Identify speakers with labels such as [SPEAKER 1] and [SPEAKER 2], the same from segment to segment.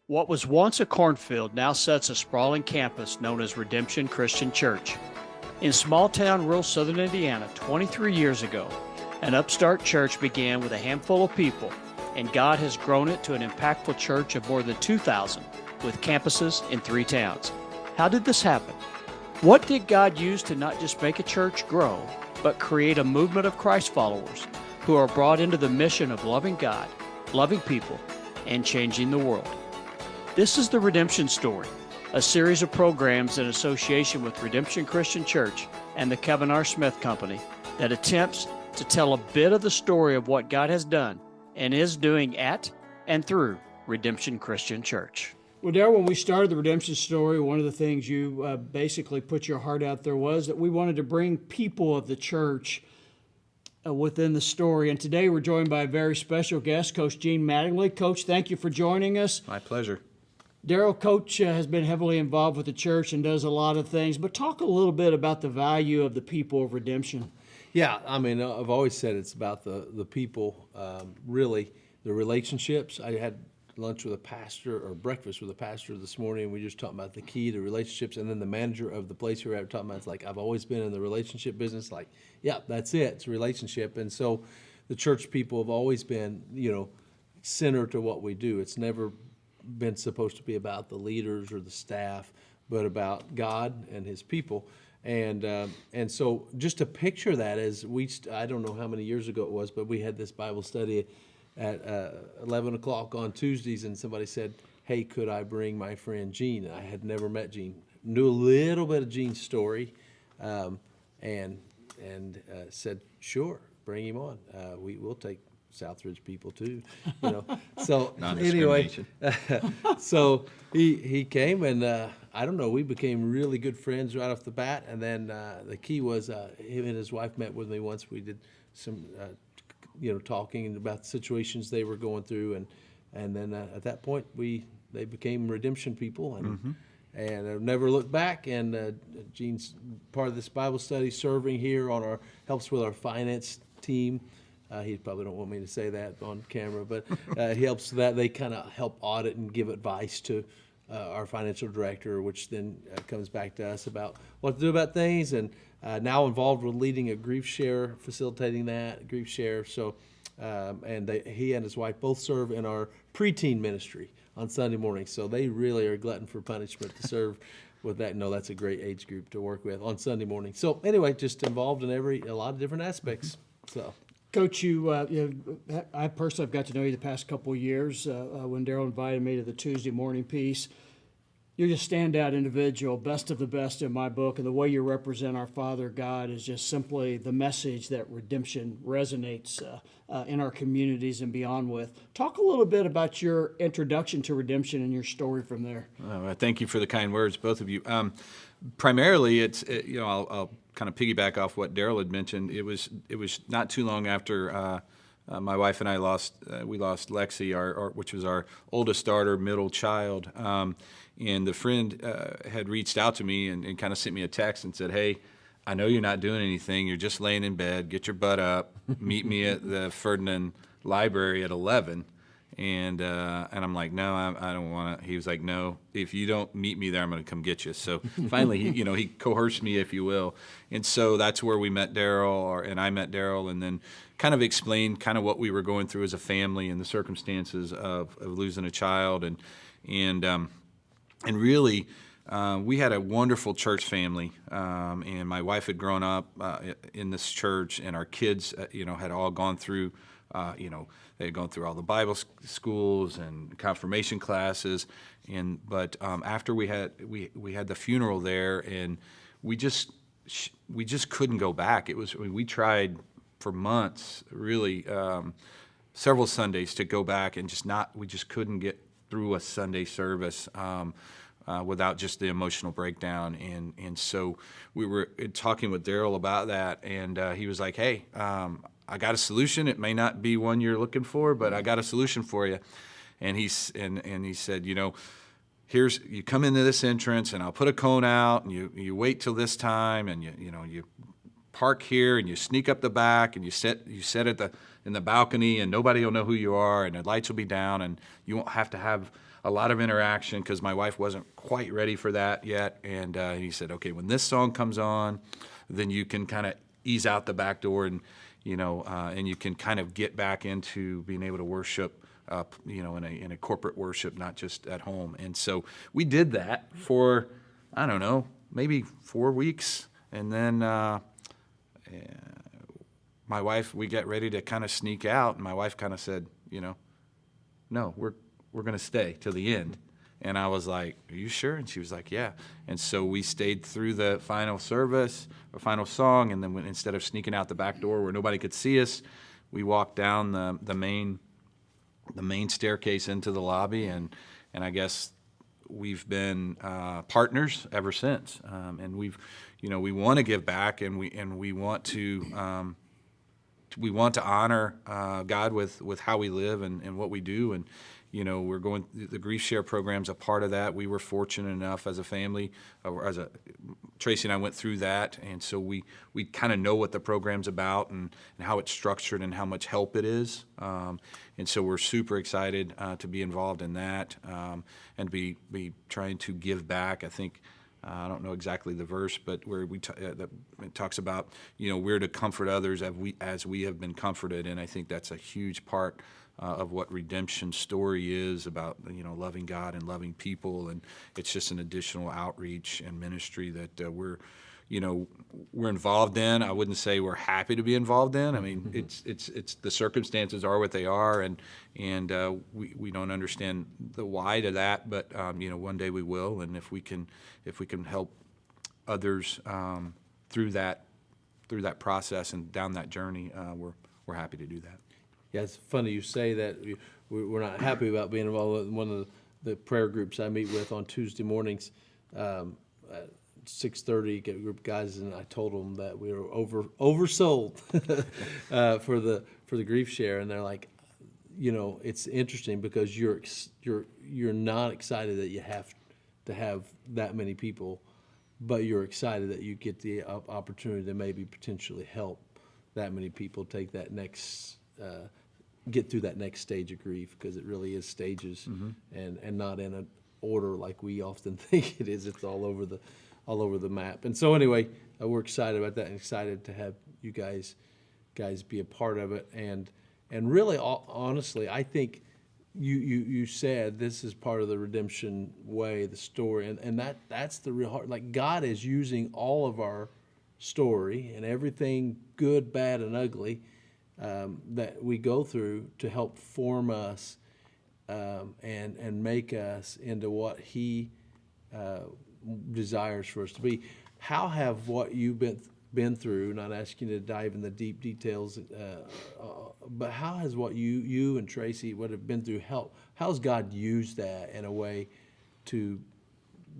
[SPEAKER 1] What was once a cornfield now sits a sprawling campus known as Redemption Christian Church. In small town rural southern Indiana 23 years ago, an upstart church began with a handful of people, and God has grown it to an impactful church of more than 2,000 with campuses in 3 towns. How did this happen? What did God use to not just make a church grow, but create a movement of Christ followers who are brought into the mission of loving God, loving people, and changing the world? This is the Redemption Story, a series of programs in association with Redemption Christian Church and the Kevin R. Smith Company that attempts to tell a bit of the story of what God has done and is doing at and through Redemption Christian Church. Well, Darryl, when we started the Redemption Story, one of the things you basically put your heart out there was that we wanted to bring people of the church within the story. And today we're joined by a very special guest, Coach Gene Mattingly. Coach, thank you for joining us.
[SPEAKER 2] My pleasure.
[SPEAKER 1] Darryl, Coach has been heavily involved with the church and does a lot of things, but talk a little bit about the value of the people of Redemption.
[SPEAKER 3] Yeah, I mean, I've always said it's about the people, really, the relationships. I had lunch with a pastor or breakfast with a pastor this morning, and we just talking about the key to relationships. And then the manager of the place we were at talking about, it's like, I've always been in the relationship business. Like, yeah, that's it. It's a relationship. And so the church people have always been, center to what we do. It's never been supposed to be about the leaders or the staff, but about God and His people. And so just to picture that as I don't know how many years ago it was, but we had this Bible study at 11 o'clock on Tuesdays, and somebody said, hey, could I bring my friend Gene? I had never met Gene. Knew a little bit of Gene's story, and said, sure, bring him on. We will take Southridge people too, So anyway, so he came, and I don't know, we became really good friends right off the bat. And then the key was him and his wife met with me once. We did some talking about the situations they were going through, and then at that point they became Redemption people, and I've never looked back. And Gene's part of this Bible study, serving here on helps with our finance team. He probably don't want me to say that on camera, but he helps that. They kind of help audit and give advice to our financial director, which then comes back to us about what to do about things. And now involved with leading a grief share, facilitating that grief share. So, he and his wife both serve in our preteen ministry on Sunday morning. So they really are glutton for punishment to serve with that. No, that's a great age group to work with on Sunday morning. So anyway, just involved in a lot of different aspects. So.
[SPEAKER 1] Coach, I personally have got to know you the past couple of years when Darryl invited me to the Tuesday morning piece. You're just a standout individual, best of the best in my book, and the way you represent our Father God is just simply the message that redemption resonates in our communities and beyond with. Talk a little bit about your introduction to redemption and your story from there.
[SPEAKER 2] Thank you for the kind words, both of you. Primarily, I'll kind of piggyback off what Darryl had mentioned. It was not too long after my wife and I lost Lexi, which was our oldest daughter, middle child. And the friend had reached out to me and kind of sent me a text and said, hey, I know you're not doing anything. You're just laying in bed. Get your butt up. Meet me at the Ferdinand Library at 11. And I'm like, no, I don't want to. He was like, no, if you don't meet me there, I'm going to come get you. So finally, he coerced me, if you will. And so that's where we met Darryl, and I met Darryl, and then kind of explained kind of what we were going through as a family and the circumstances of losing a child. And really, we had a wonderful church family, and my wife had grown up in this church, and our kids, had all gone through, they had gone through all the Bible schools and confirmation classes, but after we had the funeral there, and we just couldn't go back. We tried for months, really, several Sundays to go back, and we just couldn't get through a Sunday service without just the emotional breakdown. And so we were talking with Darryl about that, and he was like, hey, I got a solution. It may not be one you're looking for, but I got a solution for you. And he said, you come into this entrance, and I'll put a cone out, and you wait till this time, and you park here, and you sneak up the back, and you sit in the balcony, and nobody will know who you are, and the lights will be down, and you won't have to have a lot of interaction because my wife wasn't quite ready for that yet. And he said, okay, when this song comes on, then you can kind of ease out the back door and, and you can kind of get back into being able to worship, in a corporate worship, not just at home. And so we did that for, I don't know, maybe 4 weeks. And then my wife, we got ready to kind of sneak out. And my wife kind of said, no, we're going to stay till the end. And I was like, are you sure? And she was like, yeah. And so we stayed through the final service, or final song, and then instead of sneaking out the back door where nobody could see us, we walked down the main staircase into the lobby, and I guess we've been partners ever since. And we want to give back, and we want to honor God with how we live and what we do. And we're going, the Grief Share program's a part of that. We were fortunate enough as a family, Tracy and I went through that, and so we kind of know what the program's about and how it's structured and how much help it is. And so we're super excited to be involved in that and be trying to give back. I think, I don't know exactly the verse, but where it talks about, we're to comfort others as we have been comforted. And I think that's a huge part of what redemption story is about, loving God and loving people. And it's just an additional outreach and ministry that we're involved in. I wouldn't say we're happy to be involved in. I mean, it's the circumstances are what they are, and we don't understand the why to that, but one day we will. And if we can help others through that process and down that journey, we're happy to do that.
[SPEAKER 3] Yeah, it's funny you say that. We're not happy about being involved in one of the prayer groups I meet with on Tuesday mornings. At 6:30, get a group of guys, and I told them that we were oversold for the Grief Share, and they're like, it's interesting because you're not excited that you have to have that many people, but you're excited that you get the opportunity to maybe potentially help that many people take that next. Get through that next stage of grief, because it really is stages, and not in an order like we often think it is. It's all over the map. And so anyway, we're excited about that and excited to have you guys be a part of it. And really, honestly, I think you said this is part of the redemption way, the story, and that's the real heart. Like, God is using all of our story and everything good, bad, and ugly that we go through to help form us and make us into what He desires for us to be. How have what you've been through, not asking you to dive in the deep details, but how has what you and Tracy would have been through how's God used that in a way to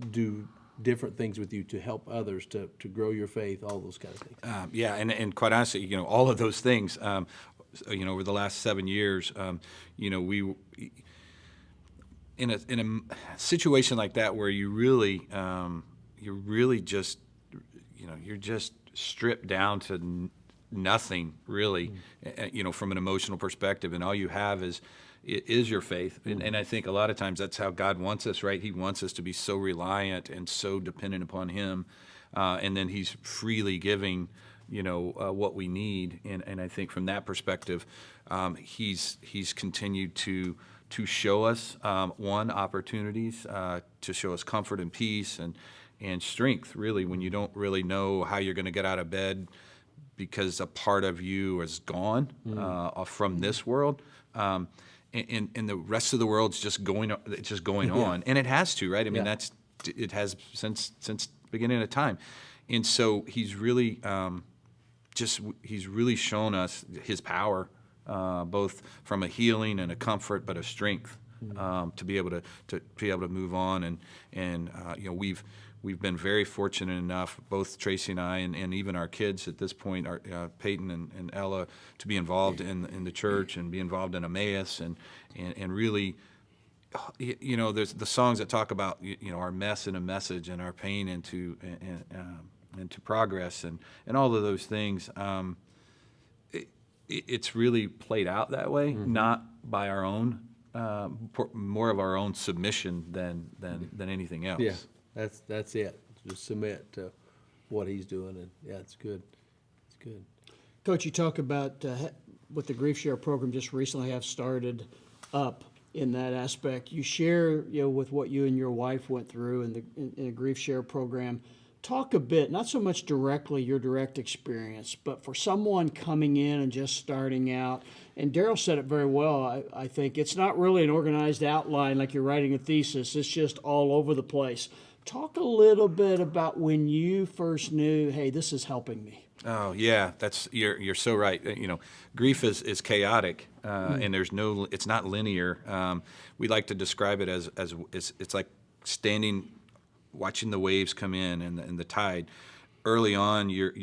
[SPEAKER 3] do different things with you, to help others, to grow your faith, all those kind of things?
[SPEAKER 2] Yeah, and quite honestly, all of those things, over the last 7 years, we in a situation like that where you're just stripped down to nothing really, from an emotional perspective, and all you have is your faith. And I think a lot of times that's how God wants us, right? He wants us to be so reliant and so dependent upon Him, and then He's freely giving, what we need. And I think from that perspective, He's continued to show us opportunities to show us comfort and peace and strength, really, when you don't really know how you're going to get out of bed because a part of you is gone from this world. And the rest of the world's just going on, and it has to, right? I mean, it has since the beginning of time, and so He's really shown us His power, both from a healing and a comfort, but a strength to be able to move on, and we've been very fortunate enough, both Tracy and I, and even our kids at this point, Peyton and Ella, to be involved in the church and be involved in Emmaus, and really, there's the songs that talk about our mess in a message and our pain into progress and all of those things. It's really played out that way, not by our own more of our own submission than anything else.
[SPEAKER 3] Yeah, that's it. Just submit to what he's doing, and yeah, it's good. It's good.
[SPEAKER 1] Coach, you talk about what the Grief Share program just recently have started up in that aspect. You share, with what you and your wife went through in the Grief Share program. Talk a bit, not so much directly your direct experience, but for someone coming in and just starting out, and Daryl said it very well, I think, it's not really an organized outline like you're writing a thesis, it's just all over the place. Talk a little bit about when you first knew, hey, this is helping me.
[SPEAKER 2] Oh yeah, you're so right. Grief is chaotic, and it's not linear. We like to describe it as it's like watching the waves come in and the tide. Early on, you're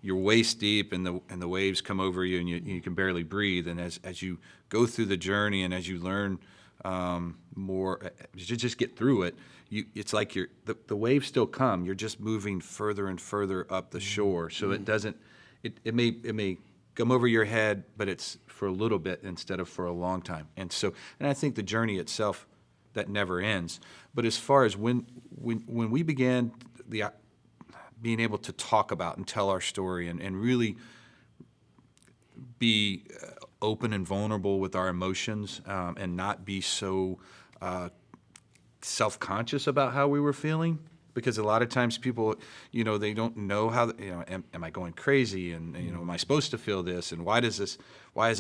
[SPEAKER 2] waist deep, and the waves come over you, and you can barely breathe. And as you go through the journey, and as you learn more, you just get through it. It's like the waves still come. You're just moving further and further up the shore. So it doesn't. It may come over your head, but it's for a little bit instead of for a long time. And I think the journey itself, that never ends. But as far as when we began being able to talk about and tell our story and really be open and vulnerable with our emotions, and not be so self-conscious about how we were feeling, because a lot of times people, they don't know how, am I going crazy, and am I supposed to feel this, and why is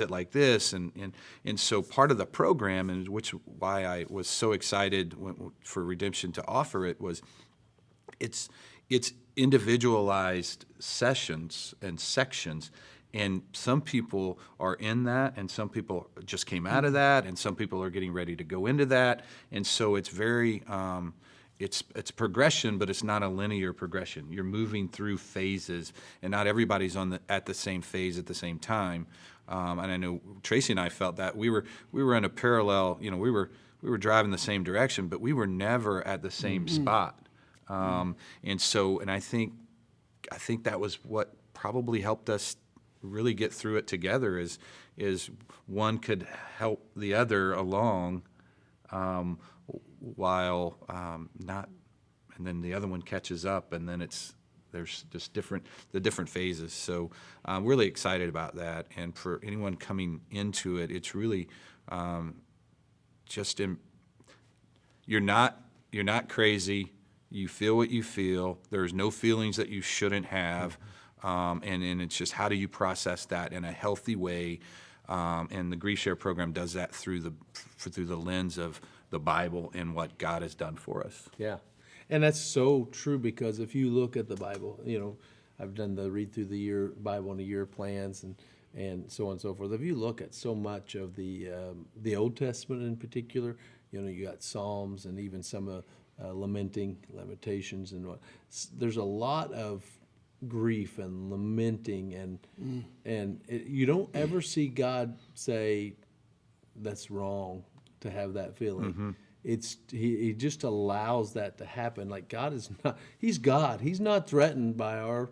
[SPEAKER 2] it like this, and so part of the program, and why I was so excited for Redemption to offer it, was it's individualized sessions and sections. And some people are in that, and some people just came out of that, and some people are getting ready to go into that. And so it's very, it's progression, but it's not a linear progression. You're moving through phases, and not everybody's at the same phase at the same time. And I know Tracy and I felt that we were in a parallel. We were driving the same direction, but we were never at the same spot. And I think that was what probably helped us really get through it together, is one could help the other along, while not, and then the other one catches up, and then there's just the different phases. So I'm really excited about that, and for anyone coming into it, it's really you're not crazy. You feel what you feel. There's no feelings that you shouldn't have. And it's just, how do you process that in a healthy way? And the Grief Share program does that through the lens of the Bible and what God has done for us.
[SPEAKER 3] Yeah, and that's so true, because if you look at the Bible, I've done the read through the year Bible in a year plans and so on and so forth. If you look at so much of the Old Testament in particular, you got Psalms and even some lamentations and what. There's a lot of grief and lamenting, and you don't ever see God say that's wrong to have that feeling. Mm-hmm. He just allows that to happen. Like, he's God. He's not threatened by our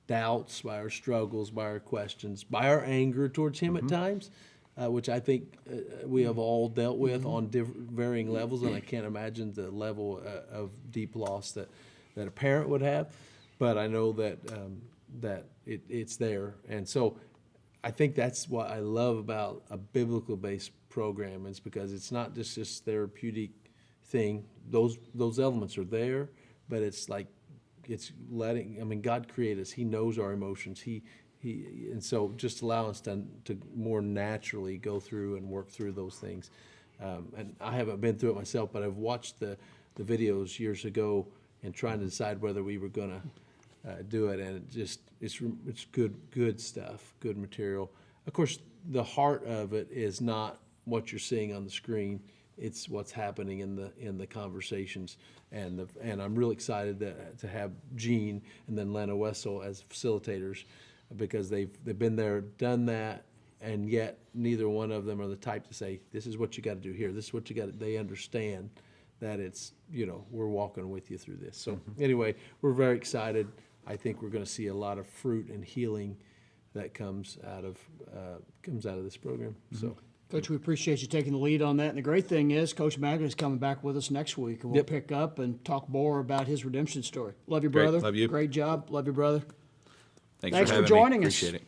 [SPEAKER 3] doubts, by our struggles, by our questions, by our anger towards him at times, which I think we have all dealt with on varying levels, and I can't imagine the level of deep loss that a parent would have. But I know that it's there, and so I think that's what I love about a biblical-based program, is because it's not just this therapeutic thing. Those elements are there, but it's like God created us. He knows our emotions. And so just allow us to more naturally go through and work through those things. And I haven't been through it myself, but I've watched the videos years ago and trying to decide whether we were going to do it, and it's good stuff, good material. Of course, the heart of it is not what you're seeing on the screen; it's what's happening in the conversations. And I'm really excited to have Gene and then Lana Wessel as facilitators, because they've been there, done that, and yet neither one of them are the type to say, "This is what you got to do here. This is what you got to." They understand that it's, we're walking with you through this. So anyway, we're very excited. I think we're going to see a lot of fruit and healing that comes out of this program. So
[SPEAKER 1] Coach, we appreciate you taking the lead on that. And the great thing is, Coach Magnet is coming back with us next week, and we'll pick up and talk more about his redemption story. Love you,
[SPEAKER 2] Great.
[SPEAKER 1] brother.
[SPEAKER 2] Love you.
[SPEAKER 1] Great job. Love you, brother.
[SPEAKER 2] Thanks
[SPEAKER 1] Thanks
[SPEAKER 2] for
[SPEAKER 1] for
[SPEAKER 2] having
[SPEAKER 1] joining
[SPEAKER 2] me.
[SPEAKER 1] us.
[SPEAKER 2] Appreciate it.